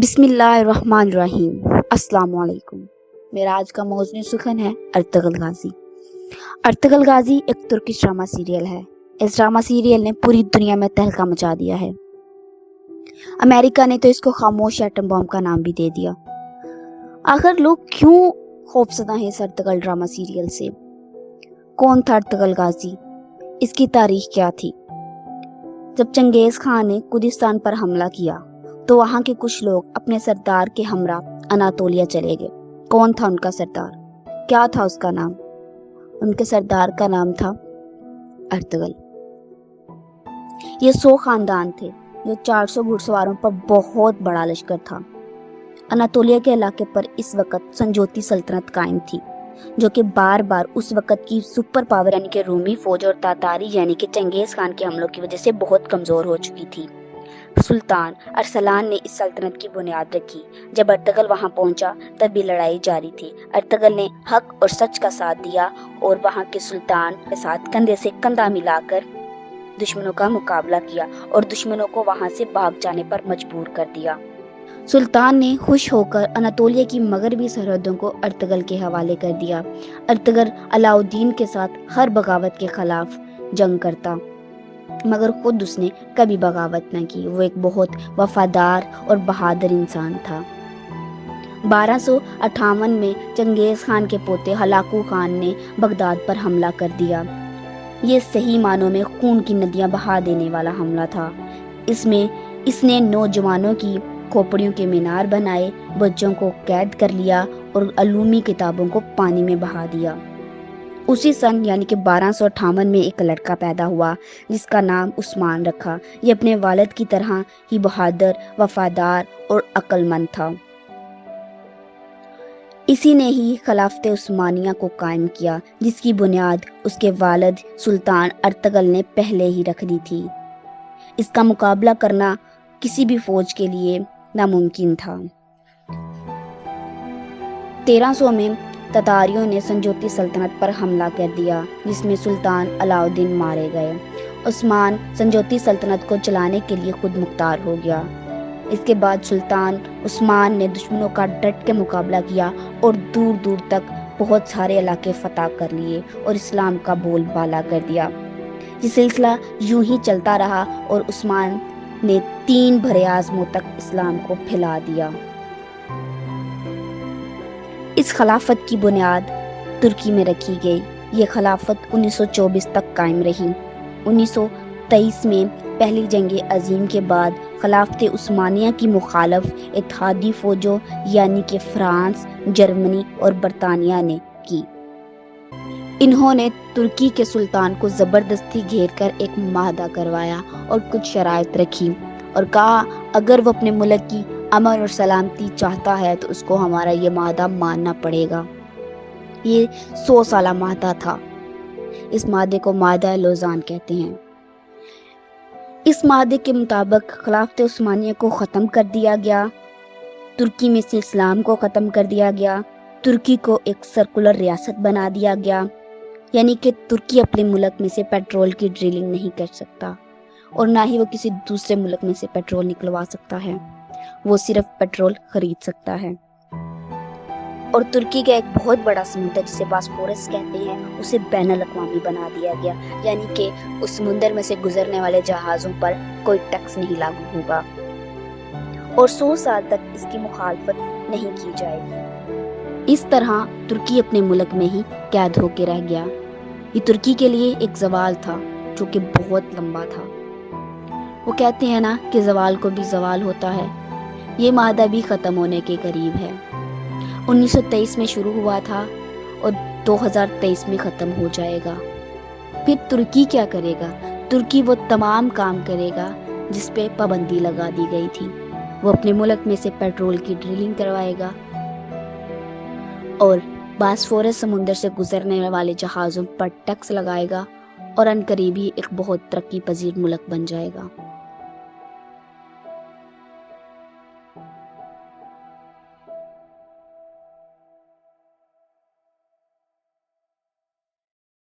بسم اللہ الرحمن الرحیم۔ السلام علیکم۔ میرا آج کا موضوع سخن ہے ارطغرل غازی۔ ارطغرل غازی ایک ترکش ڈرامہ سیریل ہے۔ اس ڈرامہ سیریل نے پوری دنیا میں تہلکہ مچا دیا ہے۔ امریکہ نے تو اس کو خاموش ایٹم بم کا نام بھی دے دیا۔ آخر لوگ کیوں خوفزدہ ہیں اس ارطغرل ڈرامہ سیریل سے؟ کون تھا ارطغرل غازی؟ اس کی تاریخ کیا تھی؟ جب چنگیز خان نے کردستان پر حملہ کیا تو وہاں کے کچھ لوگ اپنے سردار کے ہمراہ اناطولیہ چلے گئے۔ کون تھا ان کا سردار؟ کیا تھا اس کا نام؟ ان کے سردار کا نام تھا ارطغرل۔ یہ 100 خاندان تھے جو 400 گھڑ سواروں پر بہت بڑا لشکر تھا۔ اناطولیہ کے علاقے پر اس وقت سنجوتی سلطنت قائم تھی، جو کہ بار بار اس وقت کی سپر پاور یعنی کہ رومی فوج اور تاتاری یعنی کہ چنگیز خان کے حملوں کی وجہ سے بہت کمزور ہو چکی تھی۔ سلطان ارسلان نے اس سلطنت کی بنیاد رکھی۔ جب ارطغرل وہاں پہنچا تب بھی لڑائی جاری تھی۔ ارطغرل نے حق اور سچ کا ساتھ دیا اور وہاں کے سلطان کے ساتھ کندھے سے کندھا ملا کر دشمنوں کا مقابلہ کیا اور دشمنوں کو وہاں سے بھاگ جانے پر مجبور کر دیا۔ سلطان نے خوش ہو کر اناطولیہ کی مغربی سرحدوں کو ارطغرل کے حوالے کر دیا۔ ارطغرل علاؤالدین کے ساتھ ہر بغاوت کے خلاف جنگ کرتا، مگر خود اس نے کبھی بغاوت نہ کی۔ وہ ایک بہت وفادار اور بہادر انسان تھا۔ 1258 میں چنگیز خان کے پوتے ہلاکو خان نے بغداد پر حملہ کر دیا۔ یہ صحیح معنوں میں خون کی ندیاں بہا دینے والا حملہ تھا۔ اس نے نوجوانوں کی کھوپڑیوں کے مینار بنائے، بچوں کو قید کر لیا اور علومی کتابوں کو پانی میں بہا دیا۔ اسی سن یعنی کہ 1258 میں ایک لڑکا پیدا ہوا جس کا نام عثمان رکھا۔ یہ اپنے والد کی طرح ہی بہادر، وفادار اور عقل مند تھا۔ اسی نے ہی خلافت عثمانیہ کو قائم کیا، جس کی بنیاد اس کے والد سلطان ارطغرل نے پہلے ہی رکھ دی تھی۔ اس کا مقابلہ کرنا کسی بھی فوج کے لیے ناممکن تھا۔ 1300 میں تاتاریوں نے سنجوتی سلطنت پر حملہ کر دیا، جس میں سلطان علاؤالدین مارے گئے۔ عثمان سنجوتی سلطنت کو چلانے کے لیے خود مختار ہو گیا۔ اس کے بعد سلطان عثمان نے دشمنوں کا ڈٹ کے مقابلہ کیا اور دور دور تک بہت سارے علاقے فتح کر لیے اور اسلام کا بول بالا کر دیا۔ یہ سلسلہ یوں ہی چلتا رہا اور عثمان نے 3 بھرے اعظموں تک اسلام کو پھیلا دیا۔ اس خلافت کی بنیاد ترکی میں رکھی گئی۔ یہ خلافت 1924 تک قائم رہی۔ 1923 میں پہلی جنگ عظیم کے بعد خلافت عثمانیہ کی مخالف اتحادی فوجوں یعنی کہ فرانس، جرمنی اور برطانیہ نے کی۔ انہوں نے ترکی کے سلطان کو زبردستی گھیر کر ایک معاہدہ کروایا اور کچھ شرائط رکھی اور کہا اگر وہ اپنے ملک کی امن اور سلامتی چاہتا ہے تو اس کو ہمارا یہ معاہدہ ماننا پڑے گا۔ یہ 100 سالہ معاہدہ تھا۔ اس معاہدے کو معاہدہ لوزان کہتے ہیں۔ اس معاہدے کے مطابق خلافت عثمانیہ کو ختم کر دیا گیا، ترکی میں سے اسلام کو ختم کر دیا گیا، ترکی کو ایک سرکولر ریاست بنا دیا گیا، یعنی کہ ترکی اپنے ملک میں سے پیٹرول کی ڈرلنگ نہیں کر سکتا اور نہ ہی وہ کسی دوسرے ملک میں سے پیٹرول نکلوا سکتا ہے، وہ صرف پیٹرول خرید سکتا ہے۔ اور ترکی کا ایک بہت بڑا سمندر جسے باسفورس کہتے ہیں اسے بین الاقوامی بنا دیا گیا، یعنی کہ اس سمندر میں سے گزرنے والے جہازوں پر کوئی ٹیکس نہیں لاگو ہوگا اور 100 سال تک اس کی مخالفت نہیں کی جائے گی۔ اس طرح ترکی اپنے ملک میں ہی قید ہو کے رہ گیا۔ یہ ترکی کے لیے ایک زوال تھا جو کہ بہت لمبا تھا۔ وہ کہتے ہیں نا کہ زوال کو بھی زوال ہوتا ہے۔ یہ معاہدہ بھی ختم ہونے کے قریب ہے۔ 1923 میں شروع ہوا تھا اور 2023 میں ختم ہو جائے گا۔ پھر ترکی کیا کرے گا؟ ترکی وہ تمام کام کرے گا جس پہ پابندی لگا دی گئی تھی۔ وہ اپنے ملک میں سے پیٹرول کی ڈرلنگ کروائے گا اور باسفورس سمندر سے گزرنے والے جہازوں پر ٹیکس لگائے گا اور عنقریب ہی ایک بہت ترقی پذیر ملک بن جائے گا۔